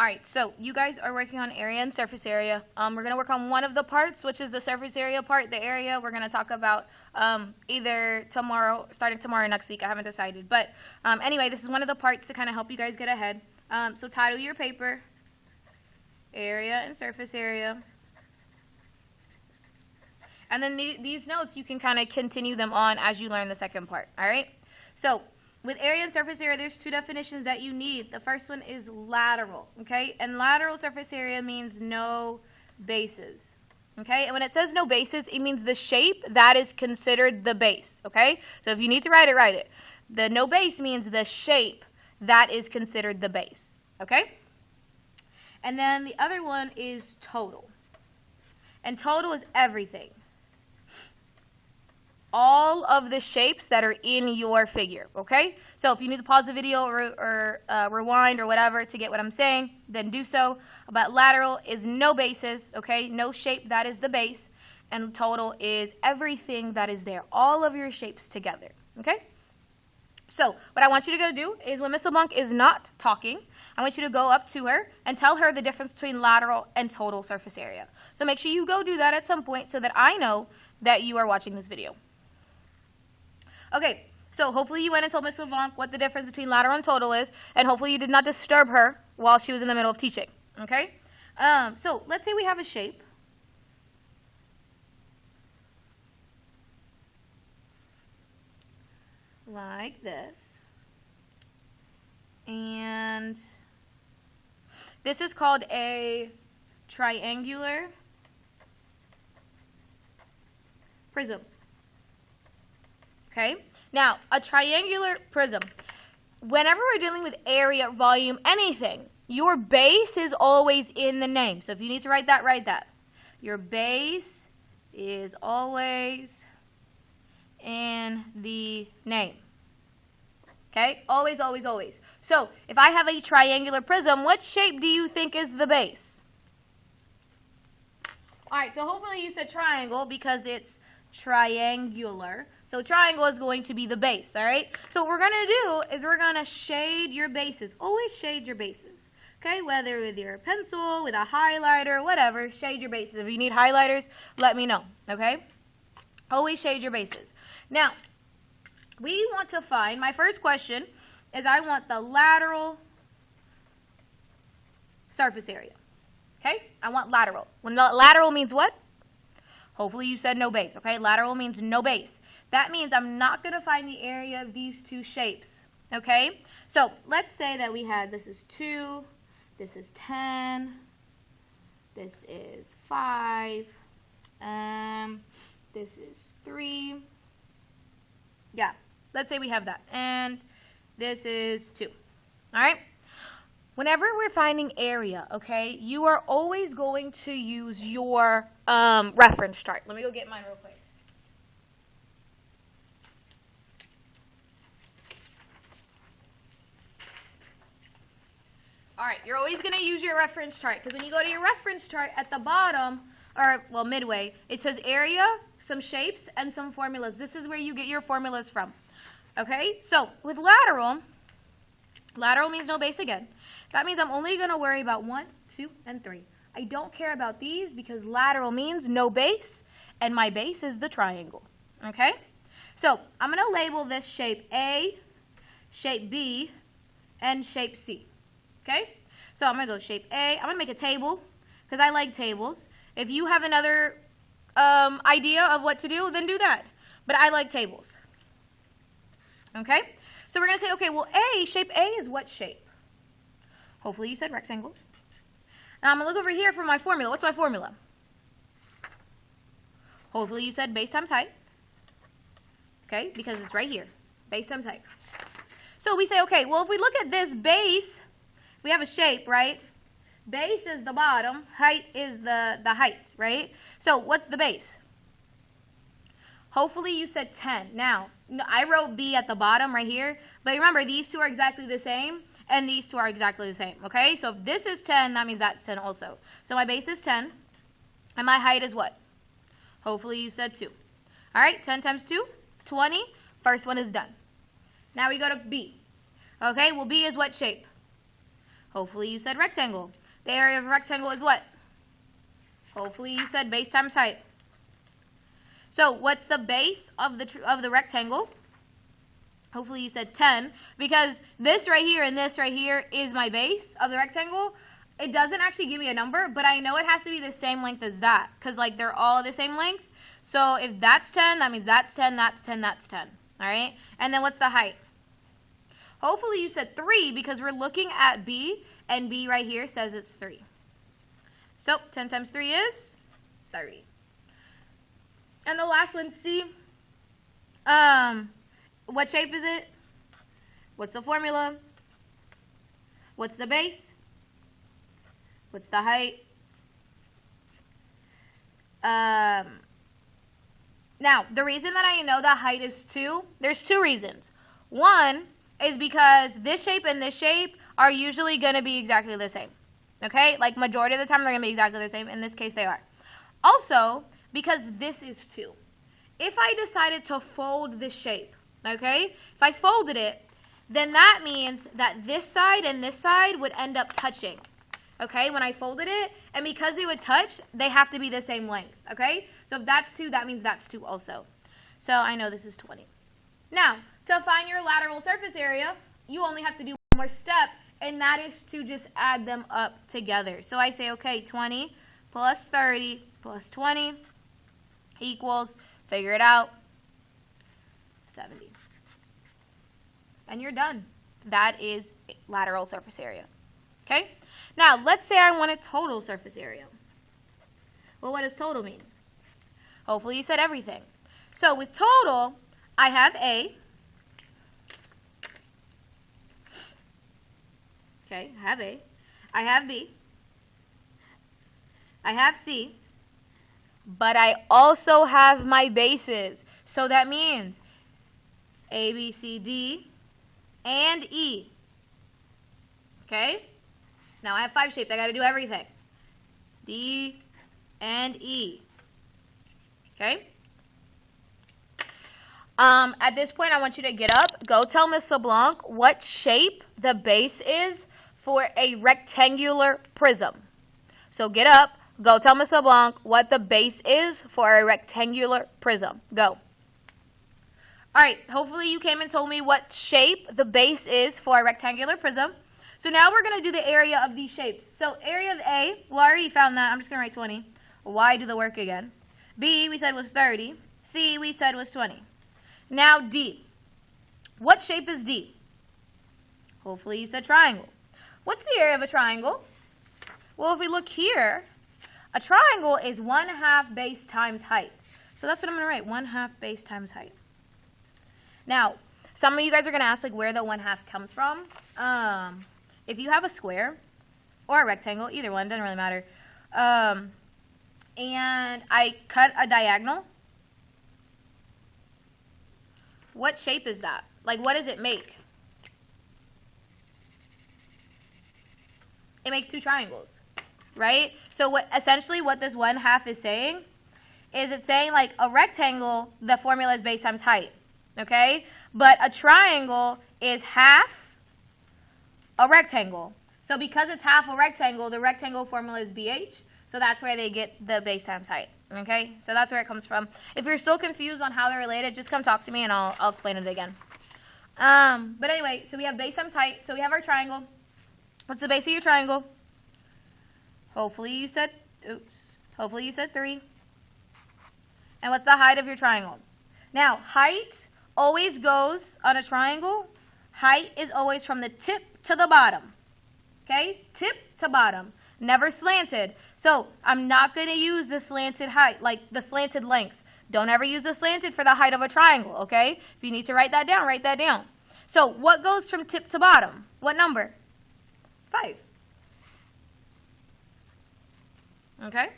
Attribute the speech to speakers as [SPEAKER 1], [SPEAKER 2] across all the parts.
[SPEAKER 1] All right, so you guys are working on area and surface area. We're going to work on one of the parts, which is the surface area part. The area we're going to talk about either tomorrow, starting tomorrow or next week. I haven't decided. But anyway, this is one of the parts to kind of help you guys get ahead. So title your paper, area and surface area. And then these notes, you can kind of continue them on as you learn the second part. All right? So with area and surface area, there's two definitions that you need. The first one is lateral, okay? And lateral surface area means no bases, okay? And when it says no bases, it means the shape that is considered the base, okay? So if you need to write it. The no base means the shape that is considered the base, okay? And then the other one is total. And total is everything. All of the shapes that are in your figure, okay? So if you need to pause the video or rewind or whatever to get what I'm saying, then do so. But lateral is no bases, okay? No shape that is the base. And total is everything that is there, all of your shapes together, okay? So what I want you to go do is when Miss LeBlanc is not talking, I want you to go up to her and tell her the difference between lateral and total surface area. So make sure you go do that at some point so that I know that you are watching this video. Okay, so hopefully you went and told Miss LeBlanc what the difference between lateral and total is, and hopefully you did not disturb her while she was in the middle of teaching, okay? So let's say we have a shape. Like this. And this is called a triangular prism. Okay, now a triangular prism, whenever we're dealing with area, volume, anything, your base is always in the name. So if you need to write that, write that. Your base is always in the name. Okay, always, always, always. So if I have a triangular prism, what shape do you think is the base? All right, so hopefully you said triangle because it's triangular. So triangle is going to be the base, all right? So what we're going to do is we're going to shade your bases. Always shade your bases, okay? Whether with your pencil, with a highlighter, whatever, shade your bases. If you need highlighters, let me know, okay? Always shade your bases. Now, we want to find, my first question is I want the lateral surface area, okay? I want lateral. When lateral means what? Hopefully you said no base, okay? Lateral means no base. That means I'm not going to find the area of these two shapes, okay? So let's say that we had, this is 2, this is 10, this is 5, this is 3. Yeah, let's say we have that. And this is 2, all right? Whenever we're finding area, okay, you are always going to use your reference chart. Let me go get mine real quick. All right, you're always going to use your reference chart because when you go to your reference chart at the bottom, or well, midway, it says area, some shapes, and some formulas. This is where you get your formulas from. Okay, so with lateral means no base again. That means I'm only going to worry about 1, 2, and 3. I don't care about these because lateral means no base, and my base is the triangle. Okay? So I'm going to label this shape A, shape B, and shape C. Okay? So I'm going to go shape A. I'm going to make a table because I like tables. If you have another idea of what to do, then do that. But I like tables. Okay? So we're going to say, okay, well, A, shape A is what shape? Hopefully you said rectangle. Now I'm going to look over here for my formula. What's my formula? Hopefully you said base times height. Okay, because it's right here. Base times height. So we say, okay, well, if we look at this base, we have a shape, right? Base is the bottom. Height is the height, right? So what's the base? Hopefully you said 10. Now, I wrote B at the bottom right here. But remember, these two are exactly the same. And these two are exactly the same, okay? So if this is 10, that means that's 10 also. So my base is 10. And my height is what? Hopefully you said 2. All right, 10 times 2, 20. First one is done. Now we go to B. Okay, well, B is what shape? Hopefully you said rectangle. The area of a rectangle is what? Hopefully you said base times height. So what's the base of the rectangle? Hopefully you said 10, because this right here and this right here is my base of the rectangle. It doesn't actually give me a number, but I know it has to be the same length as that, because like they're all the same length. So if that's 10, that means that's 10, that's 10, that's 10. All right? And then what's the height? Hopefully you said 3, because we're looking at B, and B right here says it's 3. So 10 times 3 is 30. And the last one, C. What shape is it? What's the formula? What's the base? What's the height? Now, the reason that I know the height is 2, there's 2 reasons. One is because this shape and this shape are usually going to be exactly the same. Okay? Like, majority of the time, they're going to be exactly the same. In this case, they are. Also, because this is 2. If I decided to fold this shape, okay? If I folded it, then that means that this side and this side would end up touching. Okay, when I folded it, and because they would touch, they have to be the same length, okay? So if that's 2, that means that's 2 also. So I know this is 20. Now, to find your lateral surface area, you only have to do one more step, and that is to just add them up together. So I say, okay, 20 plus 30 plus 20 equals, figure it out, 70. And you're done. That is lateral surface area. Okay? Now, let's say I want a total surface area. Well, what does total mean? Hopefully you said everything. So with total, I have A. Okay, I have A. I have B. I have C. But I also have my bases. So that means A, B, C, D, and E. Okay? Now I have 5 shapes. I got to do everything. D and E. Okay? At this point, I want you to get up. Go tell Miss LeBlanc what shape the base is for a rectangular prism. So get up. Go tell Miss LeBlanc what the base is for a rectangular prism. Go. All right. Hopefully you came and told me what shape the base is for a rectangular prism. So now we're going to do the area of these shapes. So area of A, well, I already found that. I'm just going to write 20. Y, do the work again. B, we said was 30. C, we said was 20. Now D. What shape is D? Hopefully you said triangle. What's the area of a triangle? Well, if we look here, a triangle is 1/2 base times height. So that's what I'm going to write, 1/2 base times height. Now, some of you guys are going to ask like where the 1/2 comes from. If you have a square or a rectangle, either one, doesn't really matter, and I cut a diagonal, what shape is that? Like, what does it make? It makes 2 triangles, right? So essentially what this 1/2 is saying is it's saying like a rectangle, the formula is base times height, okay? But a triangle is 1/2 a rectangle. So because it's 1/2 a rectangle, the rectangle formula is BH. So that's where they get the base times height. Okay? So that's where it comes from. If you're still confused on how they're related, just come talk to me and I'll explain it again. But anyway, so we have base times height. So we have our triangle. What's the base of your triangle? Hopefully you said, hopefully you said 3. And what's the height of your triangle? Now, height always goes on a triangle. Height is always from the tip to the bottom. Okay? Tip to bottom. Never slanted. So I'm not going to use the slanted height, like the slanted length. Don't ever use the slanted for the height of a triangle, okay? If you need to write that down, write that down. So what goes from tip to bottom? What number? 5. Okay?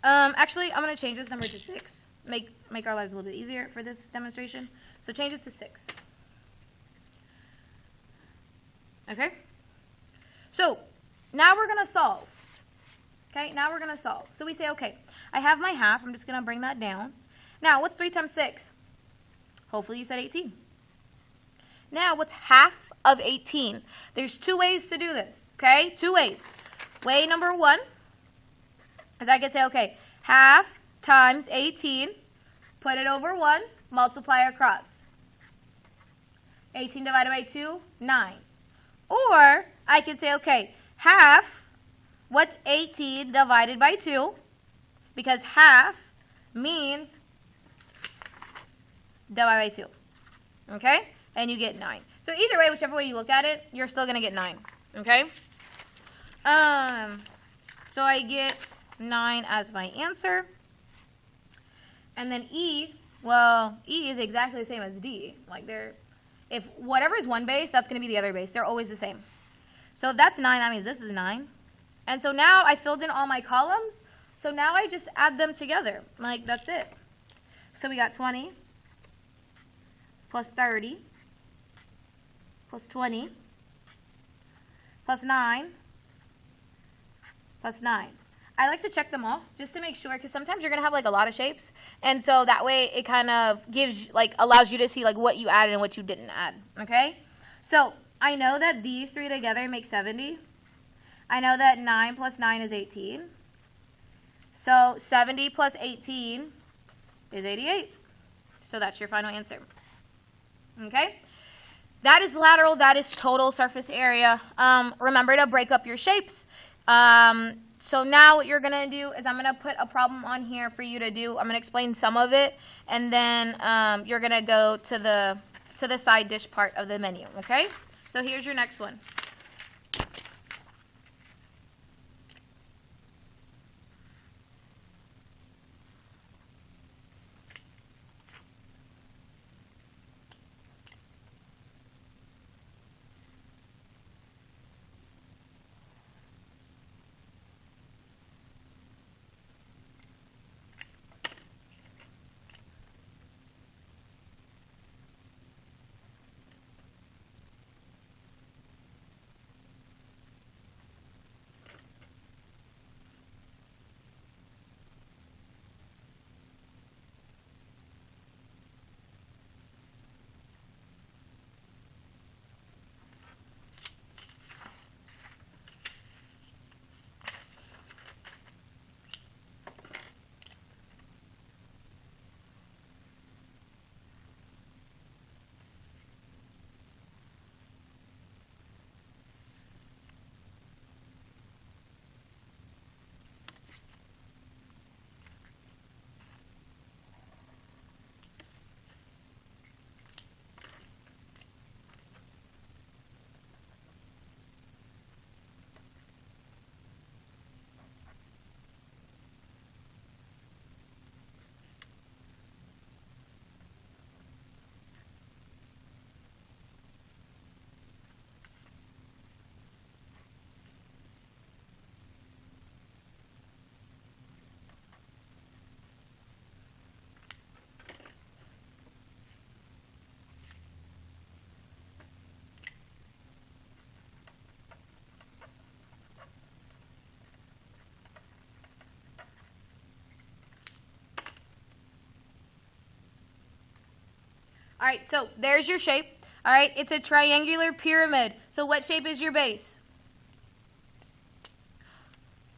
[SPEAKER 1] Actually, I'm going to change this number to 6. Make our lives a little bit easier for this demonstration. So change it to 6. Okay? So now we're going to solve. Okay, now we're going to solve. So we say, okay, I have my half. I'm just going to bring that down. Now, what's 3 times 6? Hopefully you said 18. Now, what's half of 18. There's two ways to do this, okay? Two ways. Way number one is I can say, okay, half times 18, put it over 1, multiply across. 18 divided by 2, 9. Or I could say, okay, half, what's 18 divided by 2? Because half means divided by 2. Okay? And you get 9. So either way, whichever way you look at it, you're still going to get 9. Okay? So I get 9 as my answer. And then E, well, E is exactly the same as D. Like if whatever is one base, that's going to be the other base. They're always the same. So if that's 9, that means this is 9. And so now I filled in all my columns. So now I just add them together. Like, that's it. So we got 20 plus 30 plus 20 plus 9 plus 9. I like to check them off just to make sure, because sometimes you're going to have like a lot of shapes. And so that way it kind of gives, like, allows you to see like what you added and what you didn't add. Okay? So I know that these three together make 70. I know that 9 plus 9 is 18. So 70 plus 18 is 88. So that's your final answer. Okay? That is lateral. That is total surface area. Remember to break up your shapes. So now what you're going to do is I'm going to put a problem on here for you to do. I'm going to explain some of it, and then you're going to go to the side dish part of the menu. Okay? So here's your next one. All right, so there's your shape. All right, it's a triangular pyramid. So what shape is your base?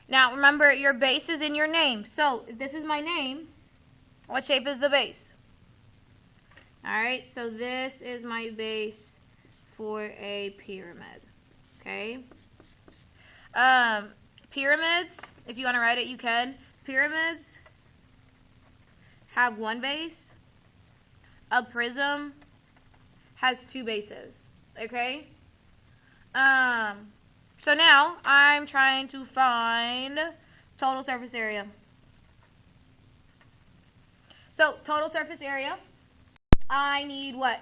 [SPEAKER 1] Now, remember, your base is in your name. So if this is my name, what shape is the base? All right, so this is my base for a pyramid. Okay? Pyramids, if you want to write it, you can. Pyramids have one base. A prism has two bases, okay? So now I'm trying to find total surface area. So total surface area, I need what?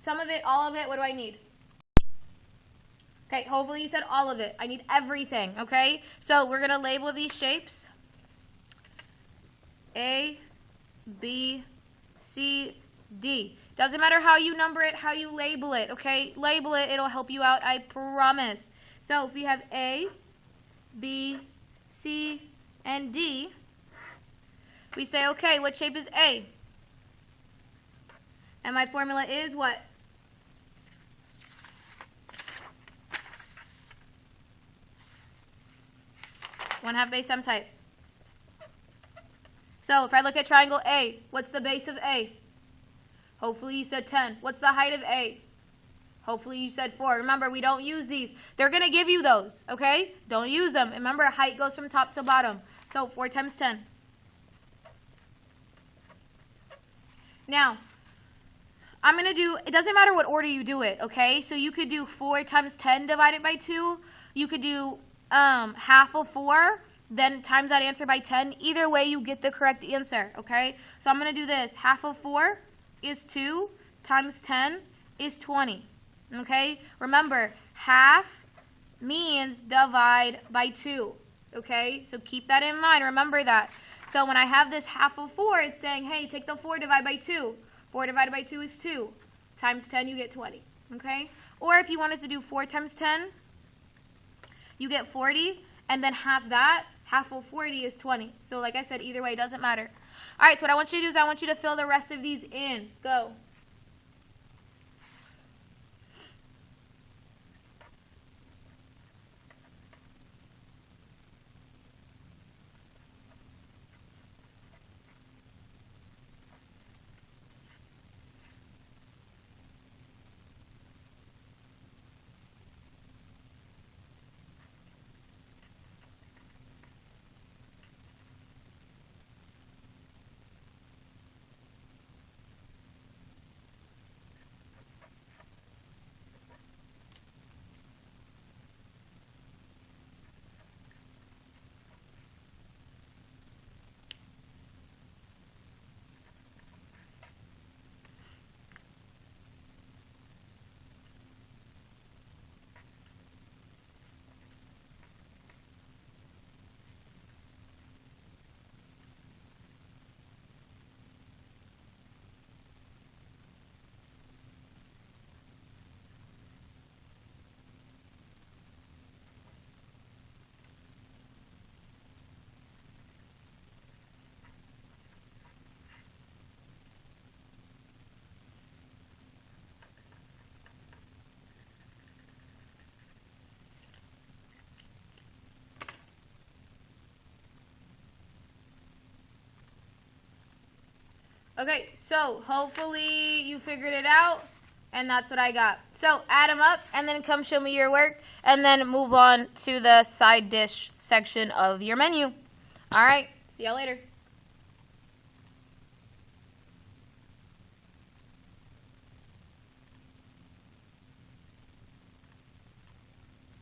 [SPEAKER 1] Some of it, all of it, what do I need? Okay, hopefully you said all of it. I need everything, okay? So we're going to label these shapes. A, B, C, D. Doesn't matter how you number it, how you label it, okay? Label it, it'll help you out, I promise. So if we have A, B, C, and D, we say, okay, what shape is A? And my formula is what? 1/2 base times height. So if I look at triangle A, what's the base of A? Hopefully you said 10. What's the height of A? Hopefully you said 4. Remember, we don't use these. They're going to give you those, okay? Don't use them. Remember, height goes from top to bottom. So 4 times 10. Now, I'm going to do, it doesn't matter what order you do it, okay? So you could do 4 times 10 divided by 2. You could do half of 4, then times that answer by 10. Either way, you get the correct answer, okay? So I'm going to do this. Half of 4 is 2 times 10 is 20, okay? Remember, half means divide by 2, okay? So keep that in mind. Remember that. So when I have this half of 4, it's saying, hey, take the 4 divided by 2. 4 divided by 2 is 2. Times 10, you get 20, okay? Or if you wanted to do 4 times 10, you get 40, and then half that, half of 40 is 20. So like I said, either way, it doesn't matter. All right, so what I want you to do is I want you to fill the rest of these in. Go. Okay, so hopefully you figured it out, and that's what I got. So add them up, and then come show me your work, and then move on to the side dish section of your menu. All right, see y'all later.